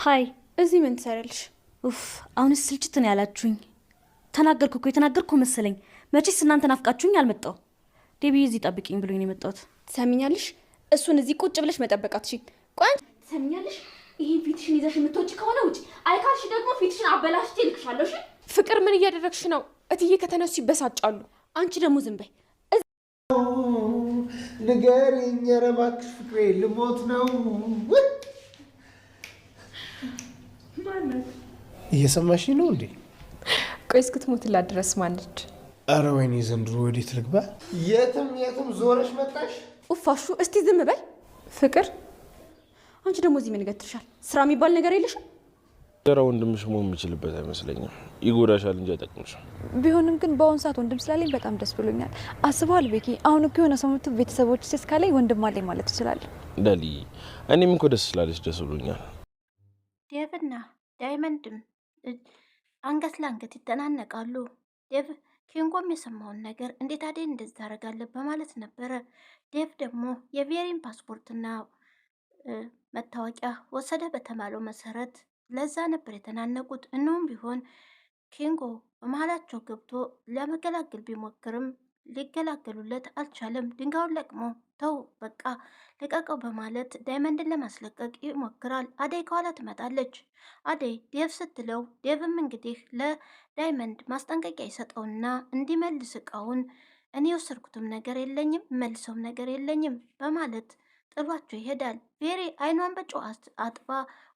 ሃይ እዚህ ምን ትሰራልሽ? ኡፍ አሁንስ ስልችት ነው ያላችሁኝ። ተናገርኩ እኮ የተናገርኩ መሰለኝ። መቼስ እናንተ ናፍቃችሁኝ አልመጣው። ዴቢዬ እዚህ ጠብቂኝ ብሎኝ ነው የመጣሁት። ትሰሚኛለሽ? እሱን እዚህ ቁጭ ብለሽ መጠበቃትሽኝ። ቆይ ትሰሚኛለሽ? ይሄን ፊትሽን ይዘሽ የምትወጪ ከሆነ ውጪ፣ አይካልሽ ደግሞ ፊትሽን አበላሽቼ እልክሻለሁ። እሺ? ፍቅር ምን እያደረግሽ ነው? እትዬ ከተነሱ ይበሳጫሉ። አንቺ ደግሞ ዝም በይ። ንገሪኝ ኧረ እባክሽ ፍቅሬ ልሞት ነው። እየሰማሽኝ ነው እንዴ? ቆይ እስክትሞትላት ድረስ ማለች። አረ ወይኔ ዘንድሮ ወዴት ልግባ? የትም ዞረሽ መጣሽ። ኡፋሹ እስቲ ዝም በል። ፍቅር አንቺ ደግሞ እዚህ ምን ይገትርሻል? ስራ የሚባል ነገር የለሽም? ጀራ ወንድምሽ መሆን የምችልበት አይመስለኝም። ይጎዳሻል እንጂ አይጠቅምሽም። ቢሆንም ግን በአሁን ሰዓት ወንድም ስላለኝ በጣም ደስ ብሎኛል። አስበዋል ቤኪ፣ አሁን እኮ የሆነ ሰው መጥቶ ቤተሰቦች እስካለኝ ወንድም አለኝ ማለት ይችላል። ዳሊ እኔም እኮ ደስ ስላለሽ ደስ ብሎኛል። ዴቭና ዳይመንድም አንገት ለአንገት ይተናነቃሉ። ዴቭ ኪንጎም የሰማውን ነገር እንዴት አደይ እንደዚህ ታደርጋለህ በማለት ነበረ። ዴቭ ደግሞ የቬሪን ፓስፖርትና መታወቂያ ወሰደ በተባለው መሰረት ለዛ ነበር የተናነቁት። እንሁም ቢሆን ኪንጎ በመሀላቸው ገብቶ ለመገላገል ቢሞክርም ሊገላገሉለት አልቻለም። ድንጋዩን ለቅሞ ተው በቃ ልቀቀው በማለት ዳይመንድን ለማስለቀቅ ይሞክራል። አደይ ከኋላ ትመጣለች። አደይ ዴቭ ስትለው ዴቭም እንግዲህ ለዳይመንድ ማስጠንቀቂያ ይሰጠውና እንዲመልስ እቃውን እኔ የወሰድኩትም ነገር የለኝም መልሰውም ነገር የለኝም በማለት ጥሏቸው ይሄዳል። ቬሪ አይኗን በጨው አጥባ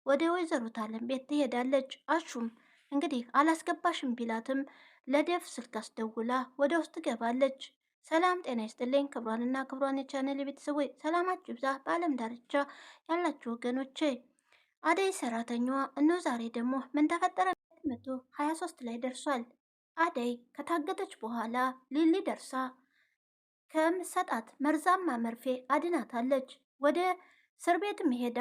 ወደ ወይዘሮ ታለም ቤት ትሄዳለች። አሹም እንግዲህ አላስገባሽም ቢላትም ለዴቭ ስልክ አስደውላ ወደ ውስጥ ገባለች። ሰላም ጤና ይስጥልኝ ክብሯንና ክብሯን የቻነል ቤተሰቦች ሰላማችሁ ይብዛ በአለም ዳርቻ ያላችሁ ወገኖቼ። አደይ ሰራተኛዋ እነሆ ዛሬ ደግሞ ምን ተፈጠረ 123 ላይ ደርሷል። አደይ ከታገተች በኋላ ሊሊ ደርሳ ከምሰጣት መርዛማ መርፌ አድናታለች። ወደ እስር ቤትም ሄዳ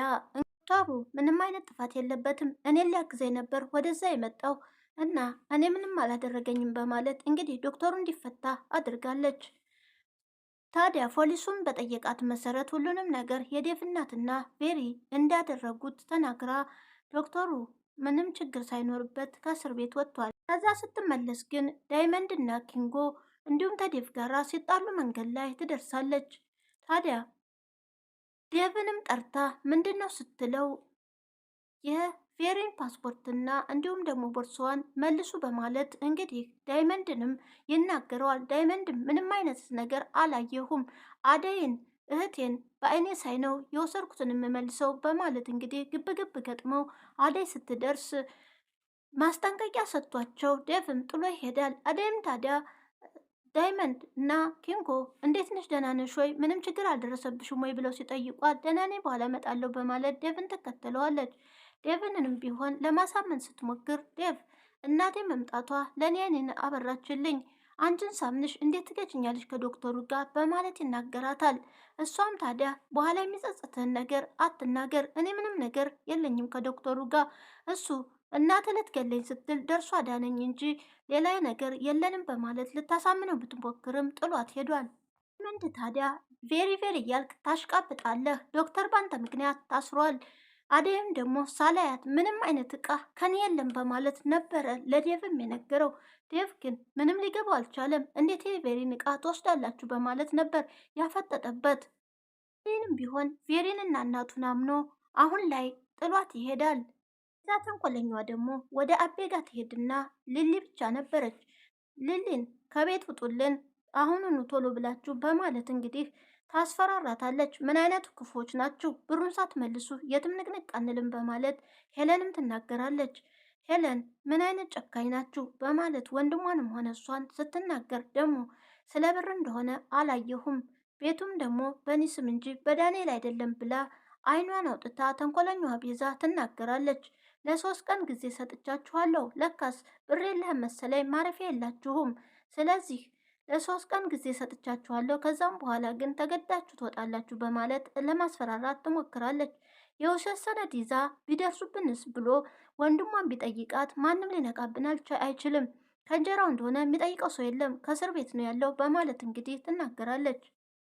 ዶክተሩ ምንም አይነት ጥፋት የለበትም እኔን ሊያግዘኝ ነበር ወደዛ የመጣው እና እኔ ምንም አላደረገኝም በማለት እንግዲህ ዶክተሩ እንዲፈታ አድርጋለች። ታዲያ ፖሊሱም በጠየቃት መሰረት ሁሉንም ነገር የዴቭ እናትና ቬሪ እንዳደረጉት ተናግራ ዶክተሩ ምንም ችግር ሳይኖርበት ከእስር ቤት ወጥቷል። ከዛ ስትመለስ ግን ዳይመንድ እና ኪንጎ እንዲሁም ከዴቭ ጋራ ሲጣሉ መንገድ ላይ ትደርሳለች። ታዲያ ዴቭንም ጠርታ ምንድን ነው ስትለው የቬሪን ፓስፖርትና እንዲሁም ደግሞ ቦርሳዋን መልሱ በማለት እንግዲህ ዳይመንድንም ይናገረዋል። ዳይመንድም ምንም አይነት ነገር አላየሁም፣ አደይን እህቴን በአይኔ ሳይ ነው የወሰድኩትን የምመልሰው በማለት እንግዲህ ግብግብ ገጥመው አደይ ስትደርስ ማስጠንቀቂያ ሰጥቷቸው ዴቭም ጥሎ ይሄዳል። አደይም ታዲያ ዳይመንድ እና ኪንጎ እንዴት ነሽ ደህና ነሽ ወይ ምንም ችግር አልደረሰብሽም ወይ ብለው ሲጠይቋት ደህና ነኝ በኋላ እመጣለሁ በማለት ዴቭን ትከተለዋለች። ዴቭንንም ቢሆን ለማሳመን ስትሞክር ዴቭ እናቴ መምጣቷ ለእኔ እኔን አበራችልኝ፣ አንቺን ሳምንሽ እንዴት ትገጭኛለሽ ከዶክተሩ ጋር በማለት ይናገራታል። እሷም ታዲያ በኋላ የሚጸጽትህን ነገር አትናገር፣ እኔ ምንም ነገር የለኝም ከዶክተሩ ጋር እሱ እናት ልትገለኝ ስትል ደርሶ አዳነኝ እንጂ ሌላ ነገር የለንም በማለት ልታሳምነው ብትሞክርም ጥሏት ሄዷል። ምንድ ታዲያ ቬሪ እያልክ ታሽቃብጣለህ፣ ዶክተር ባንተ ምክንያት ታስሯል። አደይም ደግሞ ሳላያት ምንም አይነት እቃ ከኔ የለም በማለት ነበረ ለዴቭም የነገረው። ዴቭ ግን ምንም ሊገባው አልቻለም። እንዴት የቬሪን እቃ ትወስዳላችሁ በማለት ነበር ያፈጠጠበት። ይህንም ቢሆን ቬሪንና እናቱን አምኖ አሁን ላይ ጥሏት ይሄዳል። እዛ ተንኮለኛዋ ደግሞ ወደ አቤ ጋር ትሄድና ሊሊ ብቻ ነበረች። ሊሊን ከቤት ውጡልን አሁኑኑ ቶሎ ብላችሁ በማለት እንግዲህ ታስፈራራታለች። ምን አይነቱ ክፉዎች ናችሁ፣ ብሩን ሳትመልሱ የትም ንቅንቅ አንልም በማለት ሄለንም ትናገራለች። ሄለን ምን አይነት ጨካኝ ናችሁ በማለት ወንድሟንም ሆነ እሷን ስትናገር ደግሞ ስለ ብር እንደሆነ አላየሁም፣ ቤቱም ደግሞ በእኔ ስም እንጂ በዳንኤል አይደለም ብላ አይኗን አውጥታ ተንኮለኛዋ ቤዛ ትናገራለች። ለ3 ቀን ጊዜ ሰጥቻችኋለሁ፣ ለካስ ብር የለህም መሰለኝ ማረፊያ የላችሁም፣ ስለዚህ ለ3 ቀን ጊዜ ሰጥቻችኋለሁ፣ ከዛም በኋላ ግን ተገዳችሁ ትወጣላችሁ በማለት ለማስፈራራት ትሞክራለች። የውሸት ሰነድ ይዛ ቢደርሱብንስ ብሎ ወንድሟን ቢጠይቃት ማንም ሊነቃብን አይችልም፣ ከእንጀራው እንደሆነ የሚጠይቀው ሰው የለም፣ ከእስር ቤት ነው ያለው በማለት እንግዲህ ትናገራለች።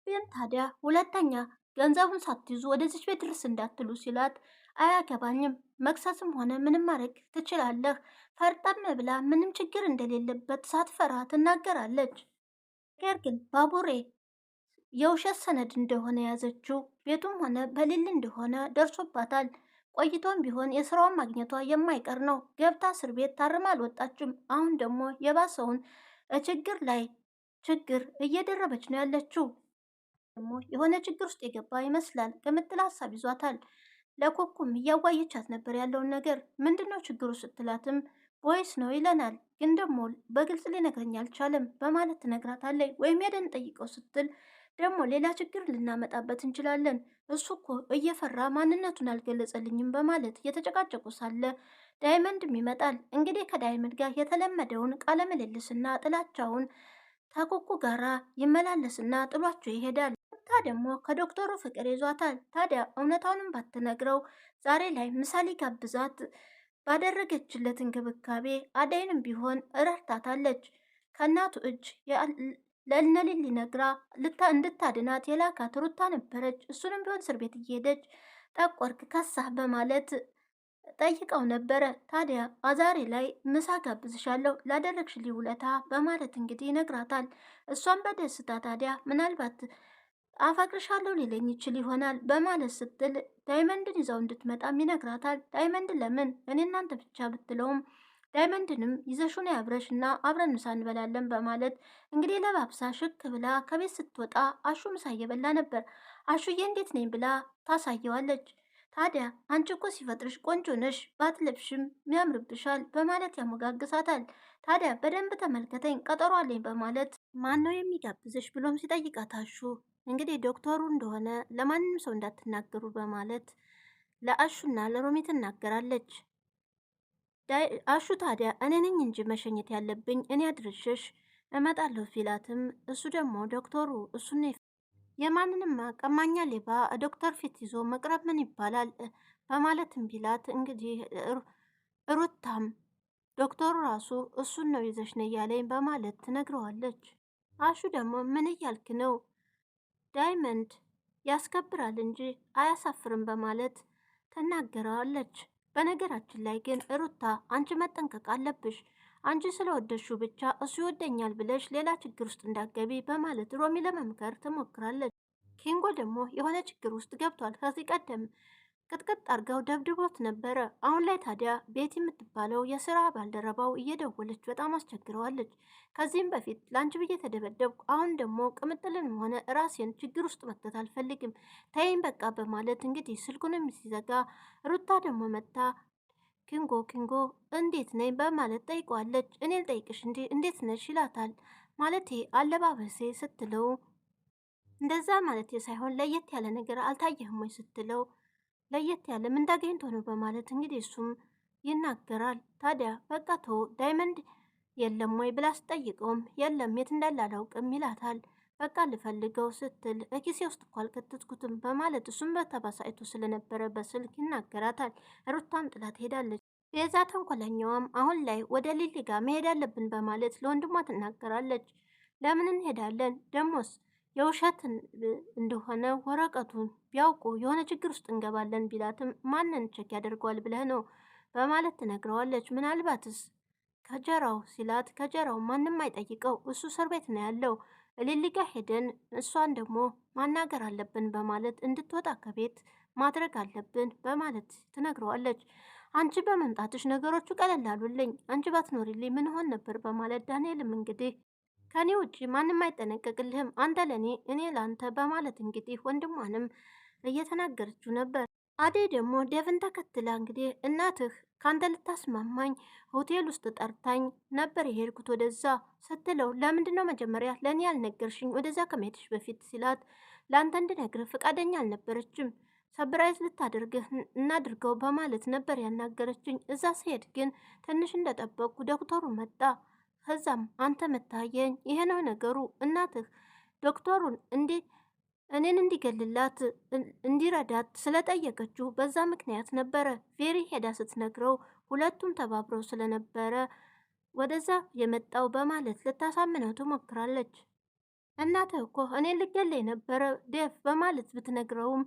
ግን ታዲያ ሁለተኛ ገንዘቡን ሳትይዙ ወደዚች ቤት ድረስ እንዳትሉ ሲላት አያገባኝም። መክሰስም ሆነ ምንም ማድረግ ትችላለህ። ፈርጠም ብላ ምንም ችግር እንደሌለበት ሳትፈራ ትናገራለች። ነገር ግን ባቡሬ የውሸት ሰነድ እንደሆነ የያዘችው ቤቱም ሆነ በሊል እንደሆነ ደርሶባታል። ቆይቶም ቢሆን የስራዋን ማግኘቷ የማይቀር ነው። ገብታ እስር ቤት ታርማ አልወጣችም። አሁን ደግሞ የባሰውን ችግር ላይ ችግር እየደረበች ነው ያለችው። ደግሞ የሆነ ችግር ውስጥ የገባ ይመስላል። ቅምጥል ሀሳብ ይዟታል። ለኮኩም እያዋየቻት ነበር ያለውን ነገር። ምንድነው ችግሩ ስትላትም ቦይስ ነው ይለናል፣ ግን ደግሞ በግልጽ ሊነግረኝ አልቻለም በማለት ትነግራታለች። ወይም ሄደን ጠይቀው ስትል ደግሞ ሌላ ችግር ልናመጣበት እንችላለን፣ እሱ እኮ እየፈራ ማንነቱን አልገለጸልኝም በማለት እየተጨቃጨቁ ሳለ ዳይመንድም ይመጣል። እንግዲህ ከዳይመንድ ጋር የተለመደውን ቃለ ምልልስና ጥላቻውን ከኩኩ ጋራ ይመላለስና ጥሏቸው ይሄዳል። ደግሞ ከዶክተሩ ፍቅር ይዟታል። ታዲያ እውነታውንም ባትነግረው ዛሬ ላይ ምሳሌ ጋብዛት ባደረገችለት እንክብካቤ አደይንም ቢሆን እረድታታለች። ከእናቱ እጅ ለእነሊል ነግራ እንድታድናት የላካት ሩታ ነበረች። እሱንም ቢሆን እስር ቤት እየሄደች ጠቆርክ ከሳህ በማለት ጠይቀው ነበረ። ታዲያ ዛሬ ላይ ምሳ ጋብዝሻለሁ ላደረግሽልኝ ውለታ በማለት እንግዲህ ይነግራታል። እሷም በደስታ ታዲያ ምናልባት አፈቅርሻለሁ ሊለኝ ይችል ይሆናል በማለት ስትል ዳይመንድን ይዘው እንድትመጣም ይነግራታል። ዳይመንድ ለምን እኔ እናንተ ብቻ ብትለውም ዳይመንድንም ይዘሹን ያብረሽ እና አብረን ምሳ እንበላለን በማለት እንግዲህ ለባብሳ ሽክ ብላ ከቤት ስትወጣ አሹ ምሳ እየበላ ነበር። አሹዬ እንዴት ነኝ ብላ ታሳየዋለች። ታዲያ አንቺ እኮ ሲፈጥርሽ ቆንጆ ነሽ፣ ባትለብሽም ያምርብሻል በማለት ያሞጋግሳታል። ታዲያ በደንብ ተመልከተኝ ቀጠሮ አለኝ በማለት ማን ነው የሚጋብዝሽ ብሎም ሲጠይቃት አሹ እንግዲህ ዶክተሩ እንደሆነ ለማንም ሰው እንዳትናገሩ በማለት ለአሹና ለሮሚ ትናገራለች። አሹ ታዲያ እኔ ነኝ እንጂ መሸኘት ያለብኝ እኔ አድርሽሽ እመጣለሁ ፊላትም እሱ ደግሞ ዶክተሩ እሱን የማንንም ቀማኛ ሌባ ዶክተር ፊት ይዞ መቅረብ ምን ይባላል በማለትም ቢላት እንግዲህ ሩታም ዶክተሩ ራሱ እሱን ነው ይዘሽ ነው እያለኝ በማለት ትነግረዋለች። አሹ ደግሞ ምን እያልክ ነው? ዳይመንድ ያስከብራል እንጂ አያሳፍርም በማለት ትናገረዋለች። በነገራችን ላይ ግን ሩታ አንቺ መጠንቀቅ አለብሽ፣ አንቺ ስለወደሹ ብቻ እሱ ይወደኛል ብለሽ ሌላ ችግር ውስጥ እንዳገቢ በማለት ሮሚ ለመምከር ትሞክራለች። ኪንጎ ደግሞ የሆነ ችግር ውስጥ ገብቷል። ከዚህ ቀደም ቅጥቅጥ አርገው ደብድቦት ነበረ። አሁን ላይ ታዲያ ቤት የምትባለው የስራ ባልደረባው እየደወለች በጣም አስቸግረዋለች። ከዚህም በፊት ለአንቺ ብዬ ተደበደብኩ፣ አሁን ደግሞ ቅምጥልንም ሆነ ራሴን ችግር ውስጥ መክተት አልፈልግም፣ ተይም በቃ በማለት እንግዲህ ስልኩንም ሲዘጋ ሩታ ደግሞ መታ ኪንጎ እንዴት ነኝ በማለት ጠይቋለች። እኔ ልጠይቅሽ እንዴ እንዴት ነሽ ይላታል። ማለቴ አለባበሴ ስትለው እንደዛ ማለት ሳይሆን ለየት ያለ ነገር አልታየህም ወይ ስትለው ለየት ያለ ምን እንዳገኝቶ ነው በማለት እንግዲህ እሱም ይናገራል። ታዲያ በቃ ተው ዳይመንድ የለም ወይ ብላ ስጠይቀውም የለም የት እንዳለ አላውቅም ይላታል። በቃ ልፈልገው ስትል ኪሴ ውስጥ እኮ አልከተትኩትም በማለት እሱም በተባሳይቶ ስለነበረ በስልክ ይናገራታል። ሩታም ጥላት ሄዳለች። ቤዛ ተንኮለኛዋም አሁን ላይ ወደ ሊሊ ጋር መሄድ አለብን በማለት ለወንድሟ ትናገራለች። ለምን እንሄዳለን ደሞስ የውሸት እንደሆነ ወረቀቱን ቢያውቁ የሆነ ችግር ውስጥ እንገባለን ቢላትም ማንን ቸክ ያደርገዋል ብለህ ነው በማለት ትነግረዋለች። ምናልባትስ ከጀራው ሲላት ከጀራው ማንም አይጠይቀው እሱ እስር ቤት ነው ያለው፣ ሊሊ ጋ ሄደን እሷን ደግሞ ማናገር አለብን በማለት እንድትወጣ ከቤት ማድረግ አለብን በማለት ትነግረዋለች። አንቺ በመምጣትሽ ነገሮቹ ቀለል አሉልኝ፣ አንቺ ባትኖሪልኝ ምን ሆን ነበር በማለት ዳንኤልም እንግዲህ ከኔ ውጭ ማንም አይጠነቀቅልህም፣ አንተ ለኔ እኔ ላንተ በማለት እንግዲህ ወንድሟንም እየተናገረችው ነበር። አደይ ደግሞ ዴቭን ተከትላ እንግዲህ እናትህ ካንተ ልታስማማኝ ሆቴል ውስጥ ጠርታኝ ነበር የሄድኩት ወደዛ ስትለው ለምንድን ነው መጀመሪያ ለእኔ ያልነገርሽኝ ወደዛ ከመሄድሽ በፊት ሲላት ለአንተ እንድነግርህ ፈቃደኛ አልነበረችም፣ ሰብራይዝ ልታደርግህ እናድርገው በማለት ነበር ያናገረችኝ። እዛ ስሄድ ግን ትንሽ እንደጠበቅኩ ዶክተሩ መጣ። ከዛም አንተ መታየኝ። ይሄ ነው ነገሩ። እናትህ ዶክተሩን እኔን እንዲገልላት እንዲረዳት ስለጠየቀችው በዛ ምክንያት ነበረ ቬሪ ሄዳ ስትነግረው ሁለቱም ተባብረው ስለነበረ ወደዛ የመጣው በማለት ልታሳምነው ትሞክራለች። እናትህ እኮ እኔን ልገለኝ ነበረ ዴቭ በማለት ብትነግረውም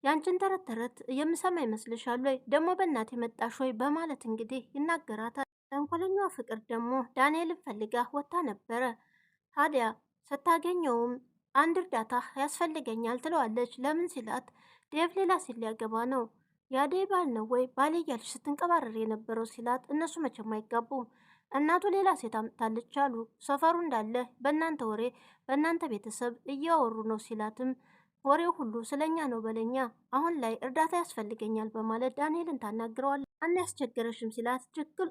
ያንቺን ተረት ተረት የምሰማ ይመስልሻል ወይ? ደግሞ በእናት የመጣሽ ወይ? በማለት እንግዲህ ይናገራታል። ተንኮለኛዋ ፍቅር ደግሞ ዳንኤልን ፈልጋ ወጥታ ነበረ። ታዲያ ስታገኘውም አንድ እርዳታ ያስፈልገኛል ትለዋለች። ለምን ሲላት ዴቭ ሌላ ሴት ሊያገባ ነው፣ የአደይ ባል ነው ወይ ባሌ እያልሽ ስትንቀባረር የነበረው ሲላት፣ እነሱ መቼም አይጋቡም፣ እናቱ ሌላ ሴት አምጥታለች አሉ፣ ሰፈሩ እንዳለ በእናንተ ወሬ በእናንተ ቤተሰብ እያወሩ ነው ሲላትም፣ ወሬው ሁሉ ስለኛ ነው በለኛ፣ አሁን ላይ እርዳታ ያስፈልገኛል በማለት ዳንኤልን ታናግረዋል። አና ያስቸገረሽም ሲላት፣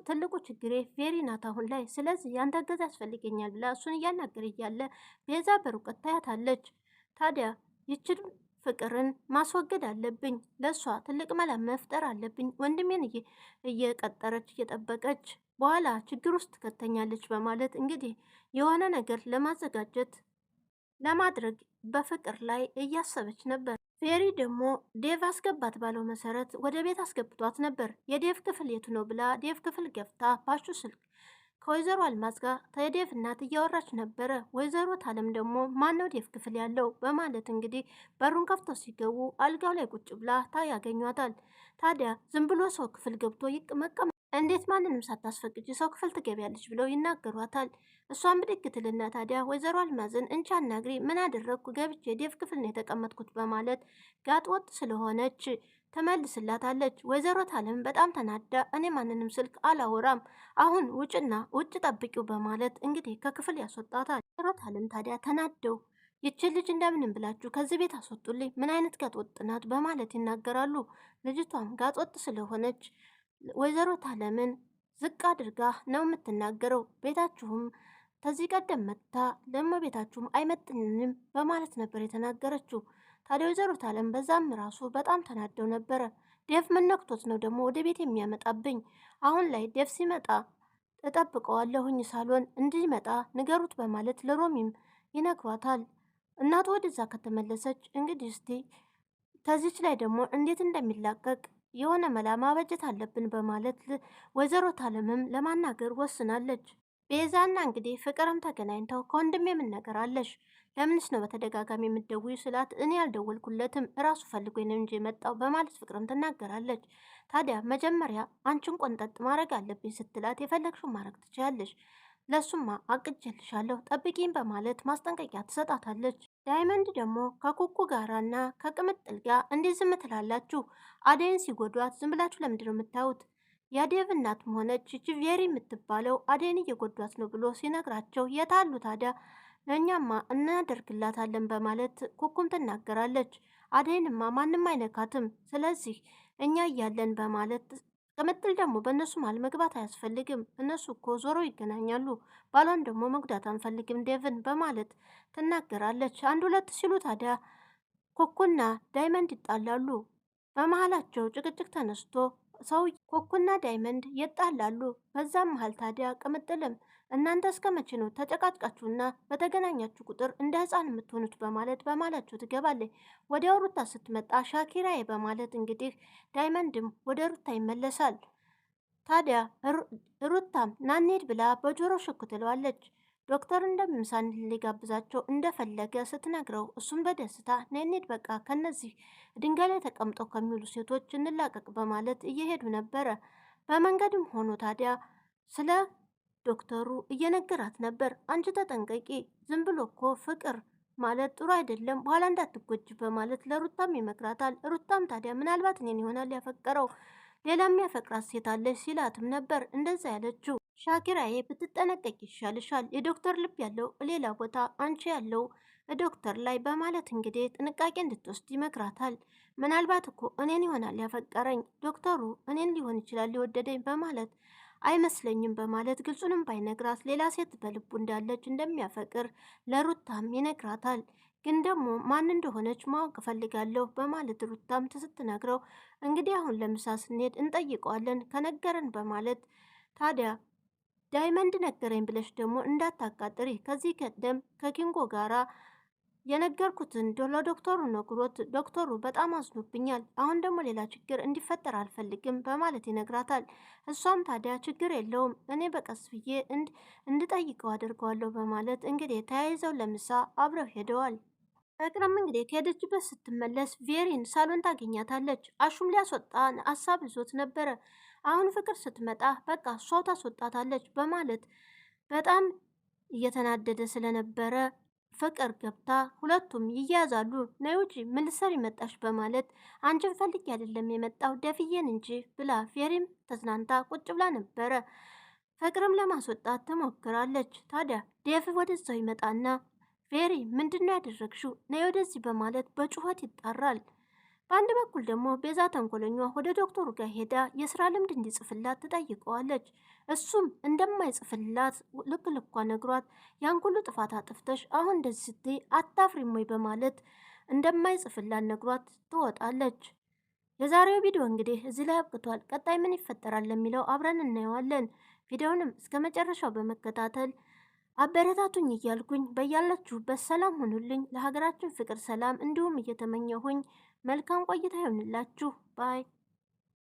ትልቁ ችግሬ ቬሪ ናት አሁን ላይ፣ ስለዚህ ያንተ እገዛ ያስፈልገኛል ብላ እሱን እያናገረ እያለ ቤዛ በሩቀት ታያታለች። ታዲያ ይችን ፍቅርን ማስወገድ አለብኝ፣ ለእሷ ትልቅ መላ መፍጠር አለብኝ፣ ወንድሜን እየቀጠረች እየጠበቀች በኋላ ችግር ውስጥ ትከተኛለች በማለት እንግዲህ የሆነ ነገር ለማዘጋጀት ለማድረግ በፍቅር ላይ እያሰበች ነበር። ፌሪ ደግሞ ዴቭ አስገባት ባለው መሰረት ወደ ቤት አስገብቷት ነበር። የዴቭ ክፍል የቱ ነው ብላ ዴቭ ክፍል ገብታ ባሹ ስልክ ከወይዘሮ አልማዝ ጋር ከዴቭ እናት እያወራች ነበረ። ወይዘሮ ታለም ደግሞ ማነው ዴቭ ክፍል ያለው በማለት እንግዲህ በሩን ከፍቶ ሲገቡ አልጋው ላይ ቁጭ ብላ ያገኟታል። ታዲያ ዝም ብሎ ሰው ክፍል ገብቶ መቀመጥ እንዴት ማንንም ሳታስፈቅጂ ሰው ክፍል ትገቢያለች ብለው ይናገሯታል። እሷን ብድግ ትልና ታዲያ ወይዘሮ አልማዝን እንቻ አናግሪ፣ ምን አደረግኩ ገብቼ ዴቭ ክፍል ነው የተቀመጥኩት በማለት ጋጥ ወጥ ስለሆነች ትመልስላታለች። ወይዘሮ ታለም በጣም ተናዳ እኔ ማንንም ስልክ አላወራም፣ አሁን ውጭና ውጭ ጠብቂው በማለት እንግዲህ ከክፍል ያስወጣታል። ወይዘሮ ታለም ታዲያ ተናደው ይችን ልጅ እንደምንም ብላችሁ ከዚህ ቤት አስወጡልኝ፣ ምን አይነት ጋጥወጥ ናት በማለት ይናገራሉ። ልጅቷም ጋጥወጥ ስለሆነች ወይዘሮ ታለምን ዝቅ አድርጋ ነው የምትናገረው። ቤታችሁም ከዚህ ቀደም መጥታ ደግሞ ቤታችሁም አይመጥንንም በማለት ነበር የተናገረችው። ታዲያ ወይዘሮ ታለም በዛም ራሱ በጣም ተናደው ነበረ። ዴቭ ምን ነክቶት ነው ደግሞ ወደ ቤት የሚያመጣብኝ? አሁን ላይ ዴቭ ሲመጣ እጠብቀዋለሁኝ ሳሎን እንዲመጣ ንገሩት በማለት ለሮሚም ይነግሯታል። እናቱ ወደዛ ከተመለሰች እንግዲህ እስቲ ከዚች ላይ ደግሞ እንዴት እንደሚላቀቅ የሆነ መላ ማበጀት አለብን በማለት ወይዘሮ ታለምም ለማናገር ወስናለች። ቤዛና እንግዲህ ፍቅርም ተገናኝተው ከወንድሜ ምን ነገር አለሽ? ለምንስ ነው በተደጋጋሚ የምትደውዩ ስላት፣ እኔ ያልደወልኩለትም እራሱ ፈልጎ ነው እንጂ የመጣው በማለት ፍቅርም ትናገራለች። ታዲያ መጀመሪያ አንቺን ቆንጠጥ ማድረግ አለብኝ ስትላት፣ የፈለግሽው ማድረግ ትችያለሽ፣ ለሱማ አቅጀልሻለሁ ጠብቂኝ በማለት ማስጠንቀቂያ ትሰጣታለች። ዳይመንድ ደግሞ ከኩኩ ጋራና ከቅምጥል ጋር እንዲህ ዝም ትላላችሁ? አደይን ሲጎዷት ዝም ብላችሁ ለምንድን ነው የምታዩት? የዴቭ እናትም ሆነች ይቺ ቬሪ የምትባለው አደይን እየጎዷት ነው ብሎ ሲነግራቸው የታሉ ታዲያ ለእኛማ እናደርግላታለን በማለት ኩኩም ትናገራለች። አደይንማ ማንም አይነካትም፣ ስለዚህ እኛ እያለን በማለት ቅምጥል ደግሞ በእነሱ መሃል መግባት አያስፈልግም፣ እነሱ እኮ ዞሮ ይገናኛሉ፣ ባሏን ደግሞ መጉዳት አንፈልግም ዴቭን በማለት ትናገራለች። አንድ ሁለት ሲሉ ታዲያ ኩኩና ዳይመንድ ይጣላሉ። በመሀላቸው ጭቅጭቅ ተነስቶ ሰው ኩኩና ዳይመንድ ይጣላሉ። በዛም መሀል ታዲያ ቅምጥልም እናንተ እስከ መቼ ነው ተጨቃጭቃችሁና በተገናኛችሁ ቁጥር እንደ ሕፃን የምትሆኑት በማለት በማላችሁ ትገባለች። ወዲያው ሩታ ስትመጣ ሻኪራዬ በማለት እንግዲህ ዳይመንድም ወደ ሩታ ይመለሳል። ታዲያ ሩታም ናኔድ ብላ በጆሮ ሽኩ ትለዋለች። ዶክተር እንደምሳን ሊጋብዛቸው እንደፈለገ ስትነግረው እሱም በደስታ ነኔድ በቃ ከነዚህ ድንጋይ ላይ ተቀምጠው ከሚውሉ ሴቶች እንላቀቅ በማለት እየሄዱ ነበረ። በመንገድም ሆኖ ታዲያ ስለ ዶክተሩ እየነገራት ነበር። አንቺ ተጠንቀቂ፣ ዝም ብሎ እኮ ፍቅር ማለት ጥሩ አይደለም፣ በኋላ እንዳትጎጅ በማለት ለሩታም ይመክራታል። ሩታም ታዲያ ምናልባት እኔን ይሆናል ያፈቀረው ሌላ የሚያፈቅራት ሴት አለች ሲላትም ነበር እንደዛ ያለችው። ሻኪራዬ ብትጠነቀቅ ይሻልሻል፣ የዶክተር ልብ ያለው ሌላ ቦታ፣ አንቺ ያለው ዶክተር ላይ በማለት እንግዲህ ጥንቃቄ እንድትወስድ ይመክራታል። ምናልባት እኮ እኔን ይሆናል ያፈቀረኝ፣ ዶክተሩ እኔን ሊሆን ይችላል ሊወደደኝ በማለት አይመስለኝም በማለት ግልጹንም ባይነግራት ሌላ ሴት በልቡ እንዳለች እንደሚያፈቅር ለሩታም ይነግራታል። ግን ደግሞ ማን እንደሆነች ማወቅ እፈልጋለሁ በማለት ሩታም ስትነግረው እንግዲህ አሁን ለምሳ ስንሄድ እንጠይቀዋለን ከነገረን በማለት ታዲያ ዳይመንድ ነገረኝ ብለሽ ደግሞ እንዳታቃጥሪ፣ ከዚህ ቀደም ከኪንጎ ጋራ የነገርኩትን ለዶክተሩ ነግሮት ዶክተሩ በጣም አዝኖብኛል፣ አሁን ደግሞ ሌላ ችግር እንዲፈጠር አልፈልግም በማለት ይነግራታል። እሷም ታዲያ ችግር የለውም እኔ በቀስ ብዬ እንድጠይቀው አድርገዋለሁ በማለት እንግዲህ ተያይዘው ለምሳ አብረው ሄደዋል። ፍቅርም እንግዲህ ከሄደችበት ስትመለስ ቬሪን ሳሎን ታገኛታለች። አሹም ሊያስወጣ ሀሳብ ይዞት ነበረ። አሁን ፍቅር ስትመጣ በቃ እሷው ታስወጣታለች በማለት በጣም እየተናደደ ስለነበረ ፍቅር ገብታ ሁለቱም ይያዛሉ። ነይ ውጪ ምን ልትሰሪ መጣሽ በማለት አንቺን ፈልጌ አይደለም የመጣው ደፍዬን እንጂ ብላ ቬሪም ተዝናንታ ቁጭ ብላ ነበረ። ፍቅርም ለማስወጣት ትሞክራለች። ታዲያ ዴቭ ወደዛው ይመጣና ቬሪ ምንድነው ያደረግሽው? ነይ ወደዚህ በማለት በጩኸት ይጣራል። በአንድ በኩል ደግሞ ቤዛ ተንኮለኛ ወደ ዶክተሩ ጋር ሄዳ የስራ ልምድ እንዲጽፍላት ትጠይቀዋለች። እሱም እንደማይጽፍላት ልክ ልኳ ነግሯት ያን ሁሉ ጥፋት አጥፍተሽ አሁን እንደዚህ ስትይ አታፍሪም ወይ በማለት እንደማይጽፍላት ነግሯት ትወጣለች። የዛሬው ቪዲዮ እንግዲህ እዚህ ላይ አብቅቷል። ቀጣይ ምን ይፈጠራል ለሚለው አብረን እናየዋለን። ቪዲዮውንም እስከ መጨረሻው በመከታተል አበረታቱኝ እያልኩኝ በያላችሁበት ሰላም ሁኑልኝ። ለሀገራችን ፍቅር፣ ሰላም እንዲሁም እየተመኘሁኝ መልካም ቆይታ ይሆንላችሁ ባይ